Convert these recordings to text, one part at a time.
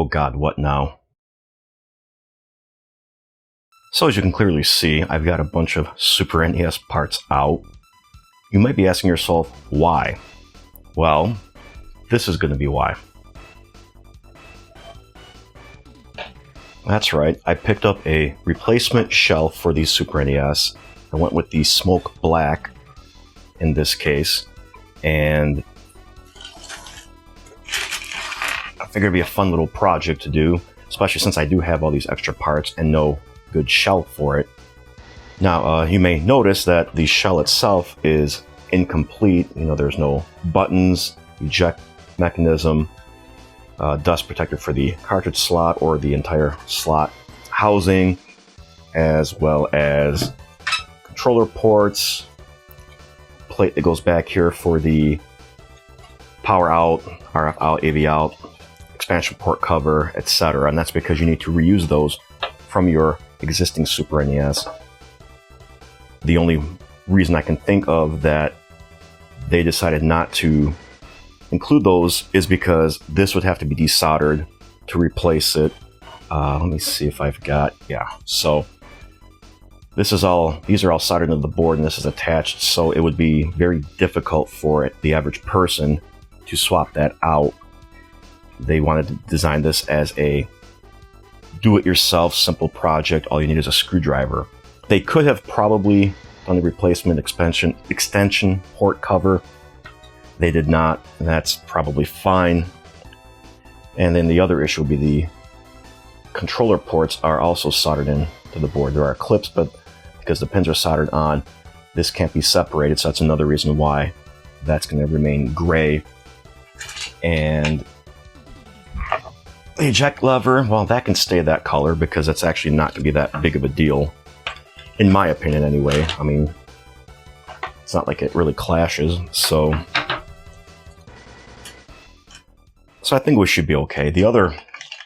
god, what now? So as you can clearly see, I've got a bunch of Super NES parts out. You might be asking yourself, why? Well, this is going to be why. That's right, I picked up a replacement shell for the Super NES. I went with the Smoke Black in this case, and I figured it'd be a fun little project to do, especially since I do have all these extra parts and no good shell for it. Now, you may notice that the shell itself is incomplete. You know, there's no buttons, eject mechanism, dust protector for the cartridge slot or the entire slot housing, as well as controller ports, plate that goes back here for the power out, RF out, AV out, expansion port cover, etc. And that's because you need to reuse those from your existing Super NES. The only reason I can think of that they decided not to include those is because this would have to be desoldered to replace it. Let me see if I've got, yeah, so these are all soldered into the board and this is attached, so it would be very difficult for the average person to swap that out. They wanted to design this as a do-it-yourself simple project. All you need is a screwdriver. They could have probably done the replacement extension port cover. They did not, and that's probably fine. And then the other issue would be the controller ports are also soldered in to the board. There are clips, but because the pins are soldered on, this can't be separated, so that's another reason why that's going to remain gray. And the eject lever, well, that can stay that color because it's actually not going to be that big of a deal, in my opinion anyway. I mean, it's not like it really clashes, so I think we should be okay. The other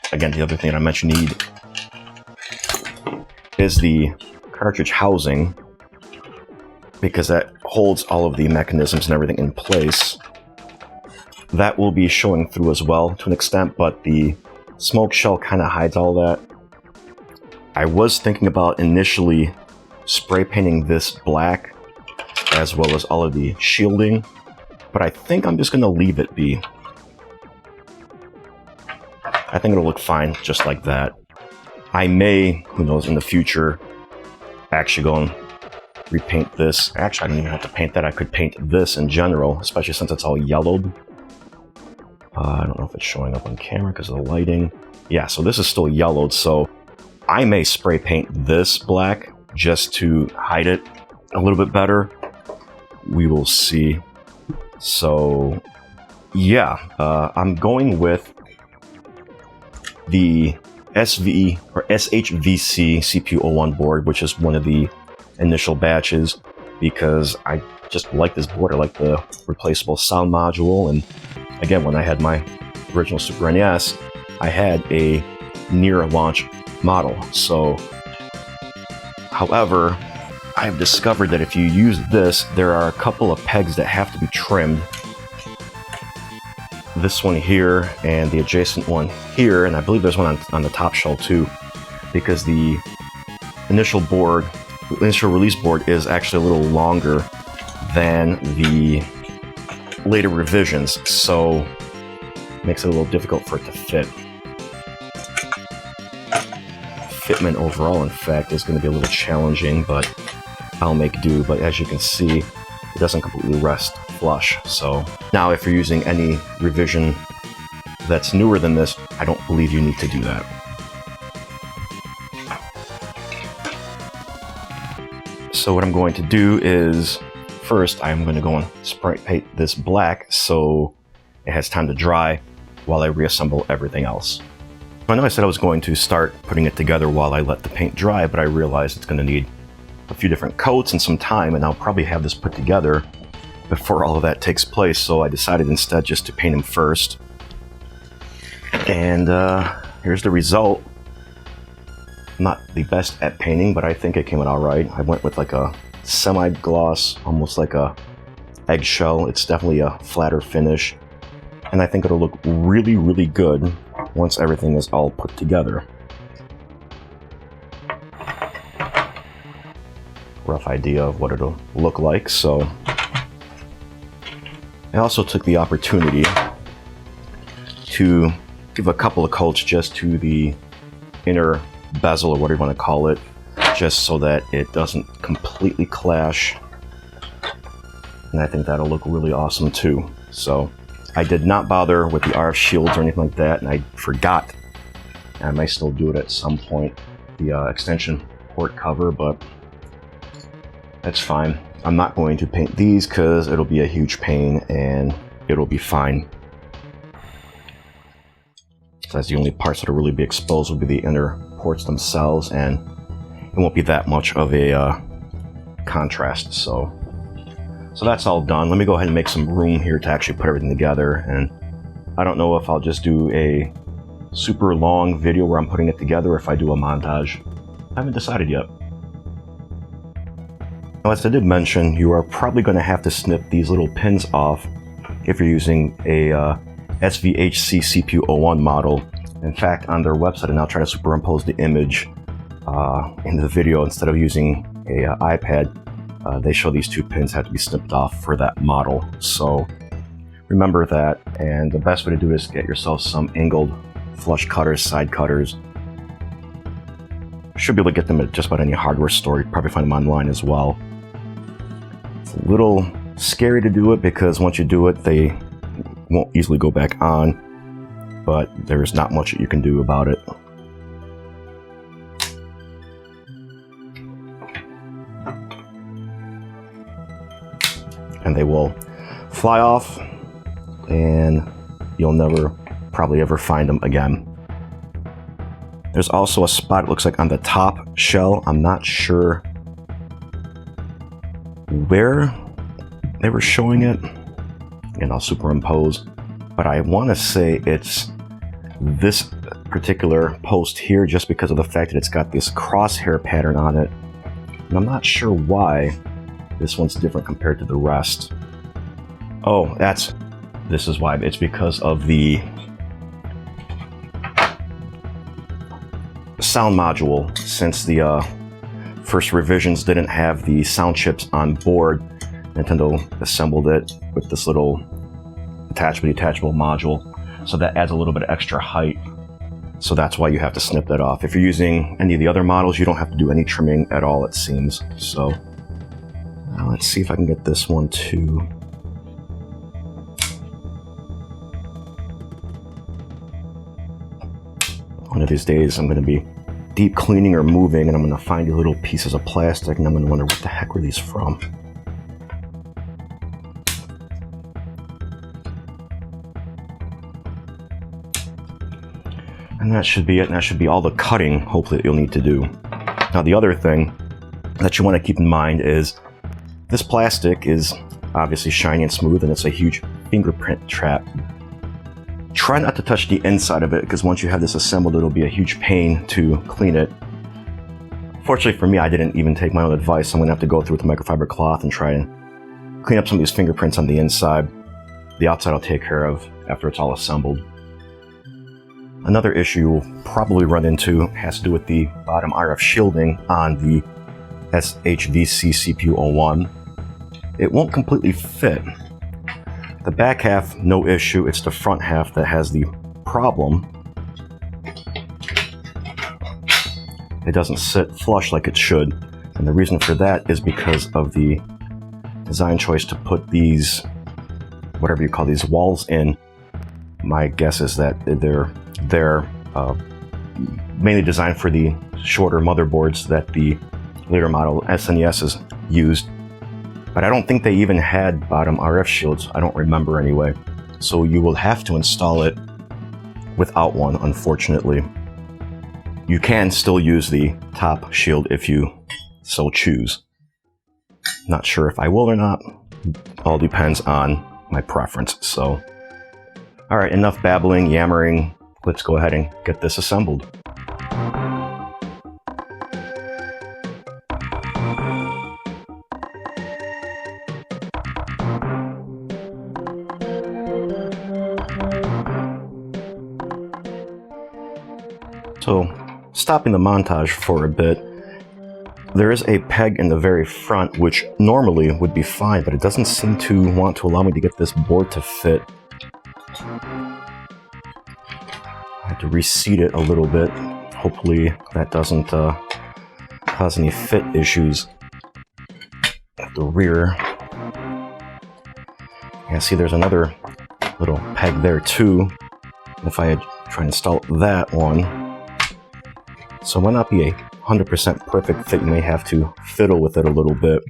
thing I mentioned you need is the cartridge housing, because that holds all of the mechanisms and everything in place. That will be showing through as well to an extent, but the smoke shell kind of hides all that. I was thinking about initially spray painting this black as well as all of the shielding, but I think I'm just going to leave it be. I think it'll look fine just like that. I may, who knows, in the future, actually go and repaint this. Actually, I don't even have to paint that. I could paint this in general, especially since it's all yellowed. I don't know if it's showing up on camera because of the lighting. Yeah, so this is still yellowed, so I may spray paint this black just to hide it a little bit better. We will see. So, yeah, I'm going with the SHVC CPU01 board, which is one of the initial batches, because I just like this board. I like the replaceable sound module, and again, when I had my original Super NES, I had a near launch model. So, however, I've discovered that if you use this, there are a couple of pegs that have to be trimmed. This one here and the adjacent one here, and I believe there's one on the top shell too, because the initial release board is actually a little longer than the later revisions, so it makes it a little difficult for it to fit. Fitment overall, in fact, is going to be a little challenging, but I'll make do. But as you can see, it doesn't completely rest flush. So now if you're using any revision that's newer than this, I don't believe you need to do that. So what I'm going to do is, first I'm going to go and spray paint this black so it has time to dry while I reassemble everything else. I know I said I was going to start putting it together while I let the paint dry, but I realized it's going to need a few different coats and some time, and I'll probably have this put together before all of that takes place, so I decided instead just to paint them first. And here's the result. I'm not the best at painting, but I think it came out alright. I went with like a semi-gloss, almost like a eggshell. It's definitely a flatter finish, and I think it'll look really, really good once everything is all put together. Rough idea of what it'll look like. So I also took the opportunity to give a couple of coats just to the inner bezel, or whatever you want to call it, just so that it doesn't completely clash. And I think that'll look really awesome too. So I did not bother with the RF shields or anything like that, and I forgot. I might still do it at some point, the extension port cover, but that's fine. I'm not going to paint these because it'll be a huge pain and it'll be fine. So that's the only parts that'll really be exposed will be the inner ports themselves, and it won't be that much of a contrast. So that's all done. Let me go ahead and make some room here to actually put everything together. And I don't know if I'll just do a super long video where I'm putting it together, or if I do a montage. I haven't decided yet. Now, as I did mention, you are probably going to have to snip these little pins off if you're using a SVHC CPU01 model. In fact, on their website, and I'll try to superimpose the image in the video instead of using a iPad. They show these two pins have to be snipped off for that model. So remember that, and the best way to do it is get yourself some angled flush cutters, side cutters. Should be able to get them at just about any hardware store. You can probably find them online as well. It's a little scary to do it because once you do it, they won't easily go back on, but there's not much that you can do about it. And they will fly off, and you'll never probably ever find them again. There's also a spot, it looks like, on the top shell. I'm not sure where they were showing it, and I'll superimpose, but I want to say it's this particular post here, just because of the fact that it's got this crosshair pattern on it, and I'm not sure why this one's different compared to the rest. Oh, this is why. It's because of the sound module. Since the first revisions didn't have the sound chips on board, Nintendo assembled it with this little detachable module, so that adds a little bit of extra height. So that's why you have to snip that off. If you're using any of the other models, you don't have to do any trimming at all, it seems. So let's see if I can get this one too. One of these days I'm going to be deep cleaning or moving, and I'm going to find these little pieces of plastic, and I'm going to wonder what the heck were these from. And that should be it, and that should be all the cutting, hopefully, that you'll need to do. Now, the other thing that you want to keep in mind is this plastic is obviously shiny and smooth, and it's a huge fingerprint trap. Try not to touch the inside of it, because once you have this assembled, it'll be a huge pain to clean it. Fortunately for me, I didn't even take my own advice. I'm going to have to go through with the microfiber cloth and try and clean up some of these fingerprints on the inside. The outside I'll take care of after it's all assembled. Another issue you'll probably run into has to do with the bottom RF shielding on the SHVC CPU01. It won't completely fit. The back half, no issue. It's the front half that has the problem. It doesn't sit flush like it should. And the reason for that is because of the design choice to put these, whatever you call these walls in. My guess is that they're mainly designed for the shorter motherboards that the later model SNES is used. But I don't think they even had bottom RF shields. I don't remember anyway. So you will have to install it without one, unfortunately. You can still use the top shield if you so choose. Not sure if I will or not. All depends on my preference. So, alright, enough babbling, yammering. Let's go ahead and get this assembled. So, stopping the montage for a bit, there is a peg in the very front which normally would be fine, but it doesn't seem to want to allow me to get this board to fit. I have to reseat it a little bit. Hopefully that doesn't cause any fit issues at the rear. Yeah, see, there's another little peg there too. If I had tried to install that one, so it might not be a 100% perfect fit. You may have to fiddle with it a little bit.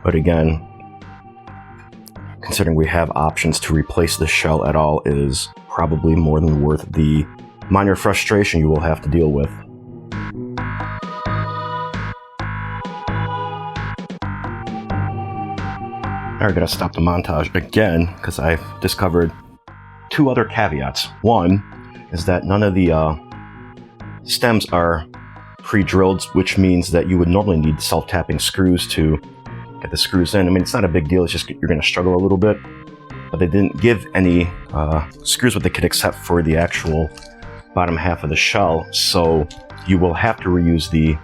But again, considering we have options to replace the shell at all, is probably more than worth the minor frustration you will have to deal with. Alright, gotta stop the montage again because I've discovered two other caveats. One is that none of the stems are pre-drilled, which means that you would normally need self-tapping screws to get the screws in. I mean, it's not a big deal, it's just you're going to struggle a little bit. But they didn't give any screws with the kit except for the actual bottom half of the shell, so you will have to reuse the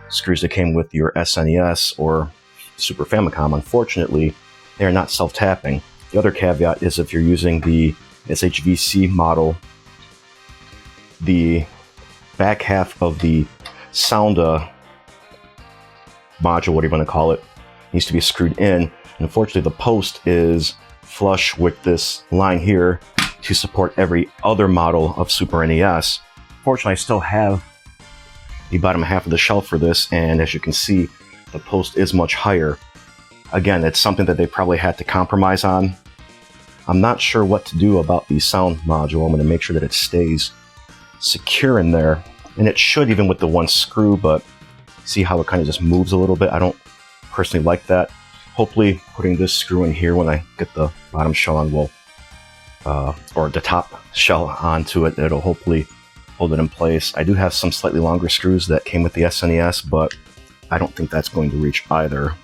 screws that came with your SNES or Super Famicom. Unfortunately, they are not self-tapping. The other caveat is if you're using the SHVC model, the back half of the sound module, whatever you want to call it, needs to be screwed in. And unfortunately, the post is flush with this line here to support every other model of Super NES. Fortunately, I still have the bottom half of the shell for this, and as you can see, the post is much higher. Again, it's something that they probably had to compromise on. I'm not sure what to do about the sound module. I'm going to make sure that it stays secure in there. And it should, even with the one screw, but see how it kind of just moves a little bit. I don't personally like that. Hopefully putting this screw in here when I get the bottom shell on will, or the top shell onto it, it'll hopefully hold it in place. I do have some slightly longer screws that came with the SNES, but I don't think that's going to reach either.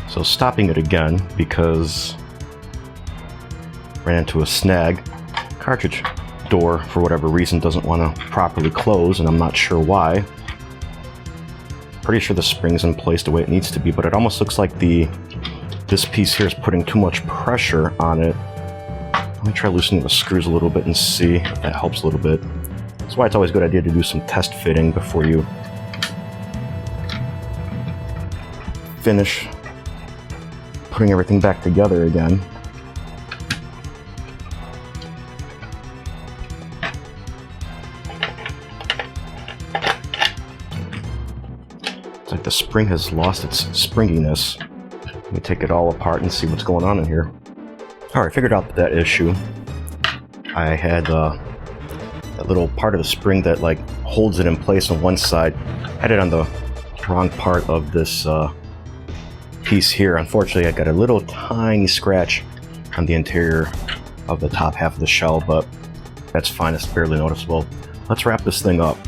So stopping it again because ran into a snag. Cartridge door, for whatever reason, doesn't want to properly close, and I'm not sure why. Pretty sure the spring's in place the way it needs to be, but it almost looks like this piece here is putting too much pressure on it. Let me try loosening the screws a little bit and see if that helps a little bit. That's why it's always a good idea to do some test fitting before you finish putting everything back together again. It's like the spring has lost its springiness. Let me take it all apart and see what's going on in here. Alright, figured out that issue. I had that little part of the spring that like holds it in place on one side. Had it on the wrong part of this piece here. Unfortunately, I got a little tiny scratch on the interior of the top half of the shell, but that's fine, it's barely noticeable. Let's wrap this thing up.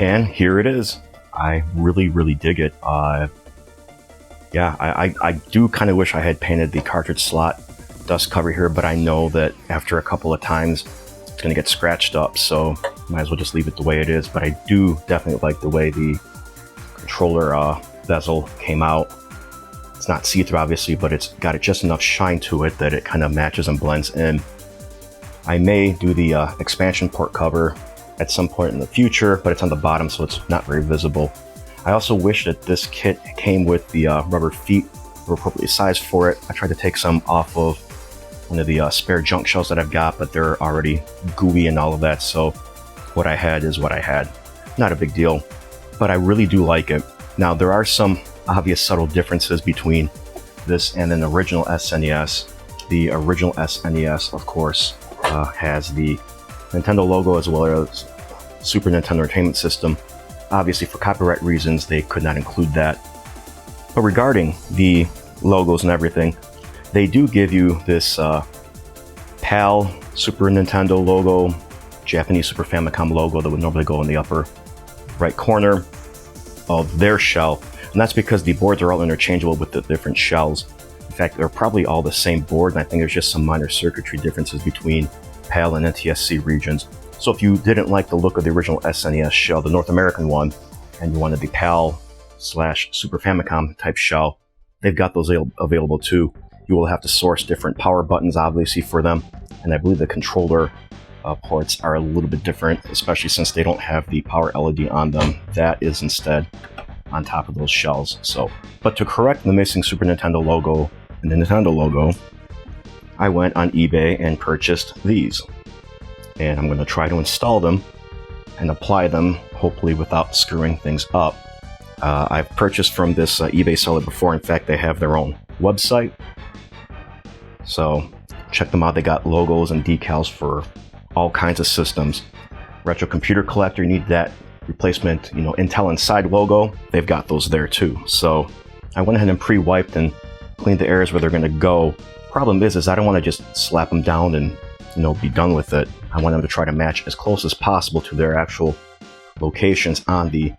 And here it is. I really dig it. Yeah, I do kind of wish I had painted the cartridge slot dust cover here, but I know that after a couple of times it's going to get scratched up, so might as well just leave it the way it is. But I do definitely like the way the controller bezel came out. It's not see-through obviously, but it's got just enough shine to it that it kind of matches and blends in. I may do the expansion port cover at some point in the future, but it's on the bottom, so it's not very visible. I also wish that this kit came with the rubber feet that were appropriately sized for it. I tried to take some off of one of the spare junk shells that I've got, but they're already gooey and all of that, so what I had is what I had. Not a big deal, but I really do like it. Now, there are some obvious subtle differences between this and an original SNES. The original SNES, of course, has the Nintendo logo as well as Super Nintendo Entertainment System. Obviously, for copyright reasons, they could not include that. But regarding the logos and everything, they do give you this PAL Super Nintendo logo, Japanese Super Famicom logo that would normally go in the upper right corner of their shell. And that's because the boards are all interchangeable with the different shells. In fact, they're probably all the same board, and I think there's just some minor circuitry differences between PAL and NTSC regions. So if you didn't like the look of the original SNES shell, the North American one, and you wanted the PAL/Super Famicom type shell, they've got those available too. You will have to source different power buttons, obviously, for them, and I believe the controller ports are a little bit different, especially since they don't have the power LED on them. That is instead on top of those shells. So, but to correct the missing Super Nintendo logo and the Nintendo logo, I went on eBay and purchased these. And I'm going to try to install them and apply them, hopefully without screwing things up. I've purchased from this eBay seller before. In fact, they have their own website. So check them out. They got logos and decals for all kinds of systems. Retro computer collector, you need that replacement, Intel Inside logo. They've got those there too. So I went ahead and pre-wiped and cleaned the areas where they're going to go. Problem is I don't want to just slap them down and be done with it. I want them to try to match as close as possible to their actual locations on the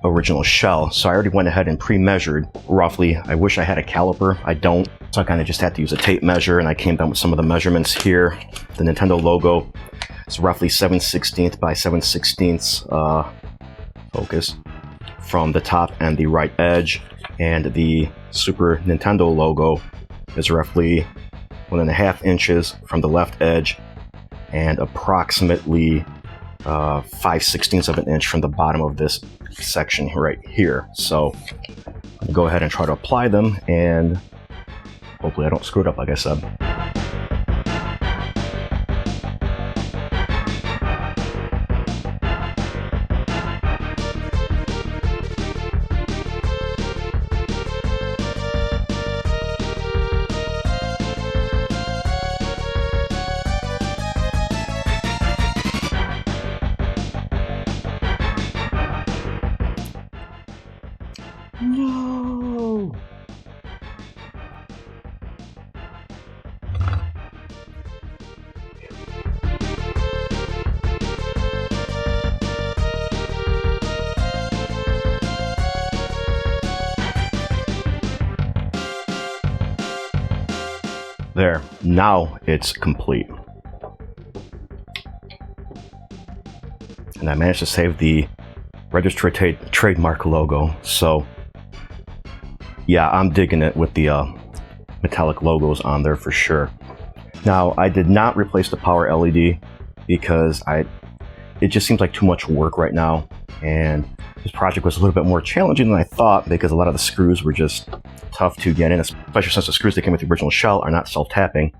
original shell. So I already went ahead and pre-measured roughly. I wish I had a caliper. I don't. So I kind of just had to use a tape measure, and I came down with some of the measurements here. The Nintendo logo is roughly 7/16 by 7/16 focus from the top and the right edge, and the Super Nintendo logo is roughly 1.5 inches from the left edge and approximately 5/16 of an inch from the bottom of this section right here. So I'll go ahead and try to apply them, and hopefully I don't screw it up like I said. now it's complete. And I managed to save the registered trademark logo, so yeah, I'm digging it with the metallic logos on there for sure. Now, I did not replace the power LED because it just seems like too much work right now, and this project was a little bit more challenging than I thought because a lot of the screws were just tough to get in, especially since the screws that came with the original shell are not self-tapping.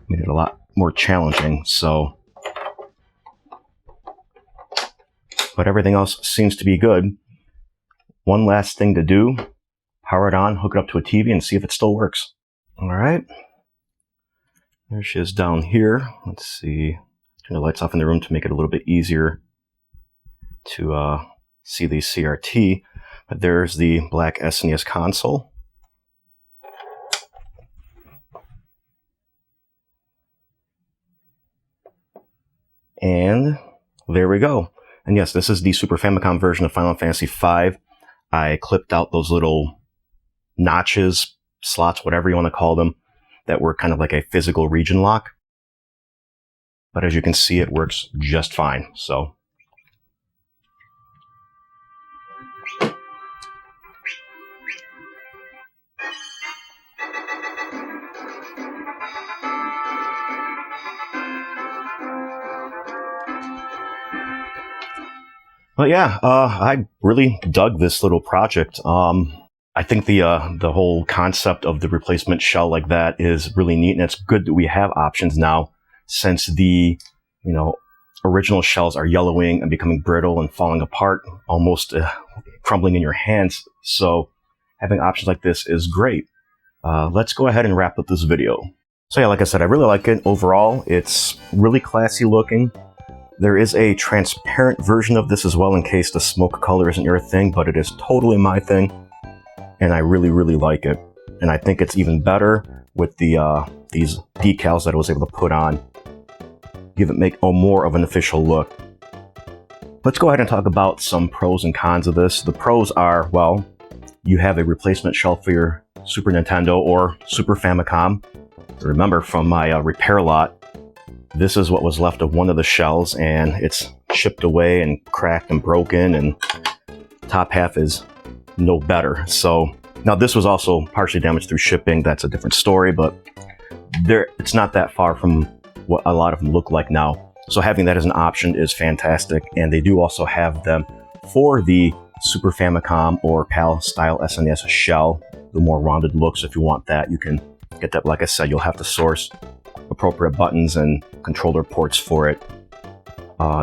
Made it a lot more challenging, so. But everything else seems to be good. One last thing to do, power it on, hook it up to a TV, and see if it still works. All right. There she is down here. Let's see. Turn the lights off in the room to make it a little bit easier to see the CRT. But there's the black SNES console. And there we go. And yes, this is the Super Famicom version of Final Fantasy V. I clipped out those little notches, slots, whatever you want to call them, that were kind of like a physical region lock. But as you can see, it works just fine. So. But yeah, I really dug this little project. I think the whole concept of the replacement shell like that is really neat, and it's good that we have options now, since the original shells are yellowing and becoming brittle and falling apart, almost crumbling in your hands. So having options like this is great. Let's go ahead and wrap up this video. So yeah, like I said, I really like it. Overall, it's really classy looking. There is a transparent version of this as well in case the smoke color isn't your thing, but it is totally my thing, and I really, really like it. And I think it's even better with the these decals that I was able to put on. Make more of an official look. Let's go ahead and talk about some pros and cons of this. The pros are, well, you have a replacement shell for your Super Nintendo or Super Famicom. Remember from my repair lot, this is what was left of one of the shells, and it's chipped away and cracked and broken, and top half is no better. So now this was also partially damaged through shipping. That's a different story, but it's not that far from what a lot of them look like now. So having that as an option is fantastic, and they do also have them for the Super Famicom or PAL style SNES shell, the more rounded looks. If you want that, you can get that. Like I said, you'll have to source appropriate buttons and controller ports for it.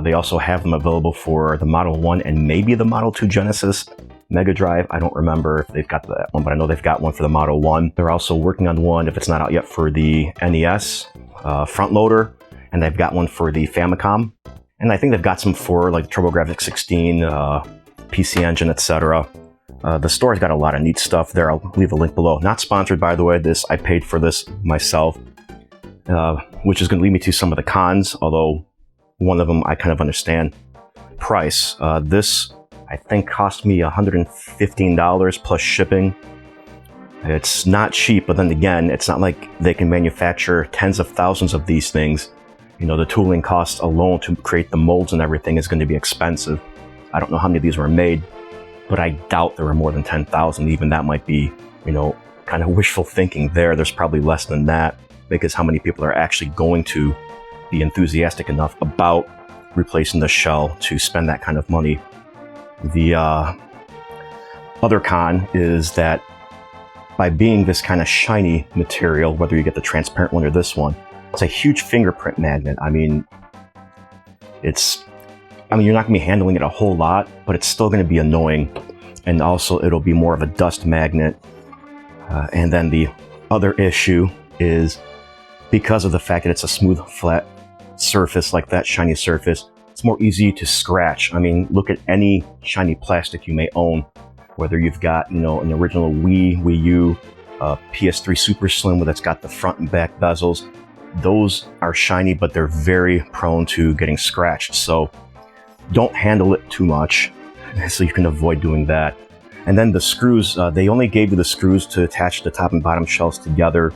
They also have them available for the Model 1 and maybe the Model 2 Genesis Mega Drive. I don't remember if they've got that one, but I know they've got one for the Model 1. They're also working on one, if it's not out yet, for the NES front loader, and they've got one for the Famicom. And I think they've got some for like TurboGrafx 16, PC Engine, etc. The store's got a lot of neat stuff there. I'll leave a link below. Not sponsored, by the way. I paid for this myself. Which is going to lead me to some of the cons, although one of them I kind of understand. Price. This, I think, cost me $115 plus shipping. It's not cheap, but then again, it's not like they can manufacture tens of thousands of these things. The tooling cost alone to create the molds and everything is going to be expensive. I don't know how many of these were made, but I doubt there were more than 10,000. Even that might be, kind of wishful thinking there. There's probably less than that, because how many people are actually going to be enthusiastic enough about replacing the shell to spend that kind of money. The other con is that by being this kind of shiny material, whether you get the transparent one or this one, it's a huge fingerprint magnet. I mean, you're not going to be handling it a whole lot, but it's still going to be annoying. And also, it'll be more of a dust magnet. And then the other issue is, because of the fact that it's a smooth, flat surface like that, shiny surface, it's more easy to scratch. I mean, look at any shiny plastic you may own, whether you've got, an original Wii U, PS3 Super Slim that's got the front and back bezels. Those are shiny, but they're very prone to getting scratched. So don't handle it too much, so you can avoid doing that. And then the screws, they only gave you the screws to attach the top and bottom shells together.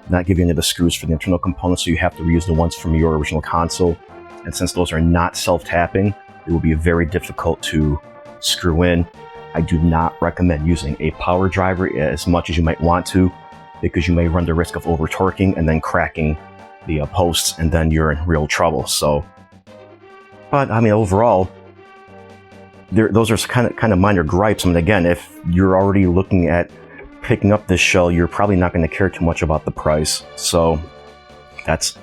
not give you any of the screws for the internal components, so you have to reuse the ones from your original console. And since those are not self-tapping, it will be very difficult to screw in. I do not recommend using a power driver as much as you might want to, because you may run the risk of over-torquing and then cracking the posts, and then you're in real trouble. So, but I mean, overall, those are kind of minor gripes. I mean, again, if you're already looking at picking up this shell, you're probably not going to care too much about the price. So that's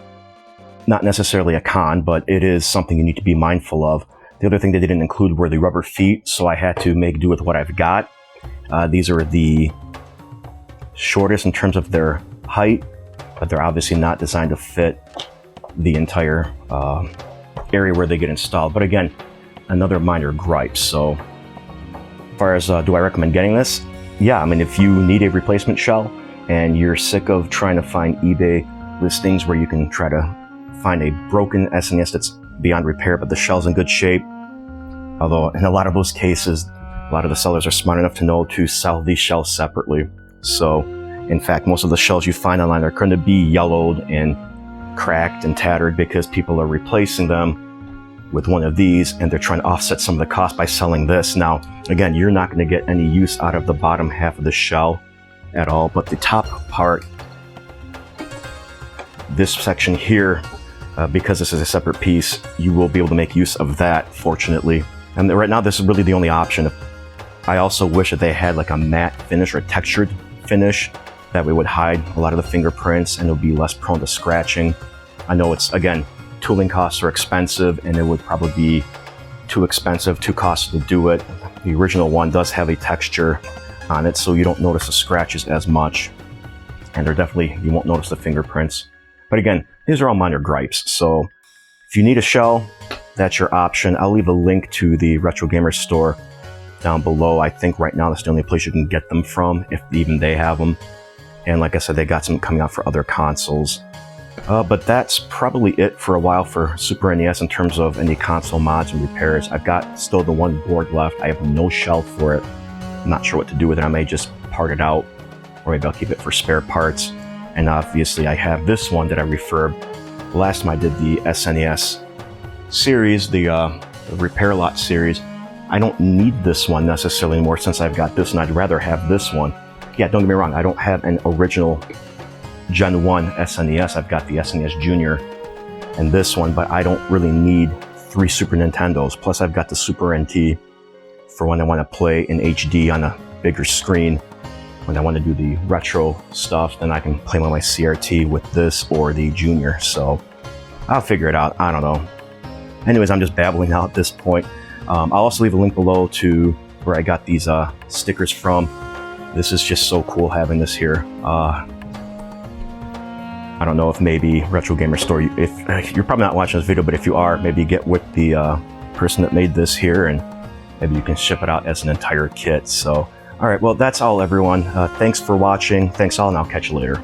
not necessarily a con, but it is something you need to be mindful of. The other thing they didn't include were the rubber feet, so I had to make do with what I've got. These are the shortest in terms of their height, but they're obviously not designed to fit the entire area where they get installed. But again, another minor gripe. So as far as do I recommend getting this? Yeah, I mean, if you need a replacement shell and you're sick of trying to find eBay listings where you can try to find a broken SNES that's beyond repair, but the shell's in good shape. Although in a lot of those cases, a lot of the sellers are smart enough to know to sell these shells separately. So in fact, most of the shells you find online are going to be yellowed and cracked and tattered because people are replacing them with one of these, and they're trying to offset some of the cost by selling this. Now, again, you're not going to get any use out of the bottom half of the shell at all, but the top part, this section here, because this is a separate piece, you will be able to make use of that, fortunately. And right now, this is really the only option. I also wish that they had like a matte finish or a textured finish. That way would hide a lot of the fingerprints and it would be less prone to scratching. I know it's, again, tooling costs are expensive, and it would probably be too expensive, too costly to do it. The original one does have a texture on it, so you don't notice the scratches as much. And you won't notice the fingerprints. But again, these are all minor gripes. So if you need a shell, that's your option. I'll leave a link to the Retro Gamer store down below. I think right now that's the only place you can get them from, if even they have them. And like I said, they got some coming out for other consoles. But that's probably it for a while for Super NES in terms of any console mods and repairs. I've got still the one board left. I have no shell for it. I'm not sure what to do with it. I may just part it out, or maybe I'll keep it for spare parts. And obviously I have this one that I refurbed. Last time I did the SNES series, the Repair Lot series. I don't need this one necessarily anymore since I've got this, and I'd rather have this one. Yeah, don't get me wrong, I don't have an original Gen 1 SNES. I've got the SNES Junior and this one, but I don't really need 3 Super Nintendos. Plus I've got the Super NT for when I want to play in HD on a bigger screen. When I want to do the retro stuff, then I can play on my CRT with this or the Junior. So I'll figure it out. I don't know. Anyways, I'm just babbling out at this point. I'll also leave a link below to where I got these stickers from. This is just so cool having this here. I don't know if maybe Retro Gamer Store, if you're probably not watching this video, but if you are, maybe get with the person that made this here, and maybe you can ship it out as an entire kit. So, all right, well, that's all, everyone. Thanks for watching. Thanks all, and I'll catch you later.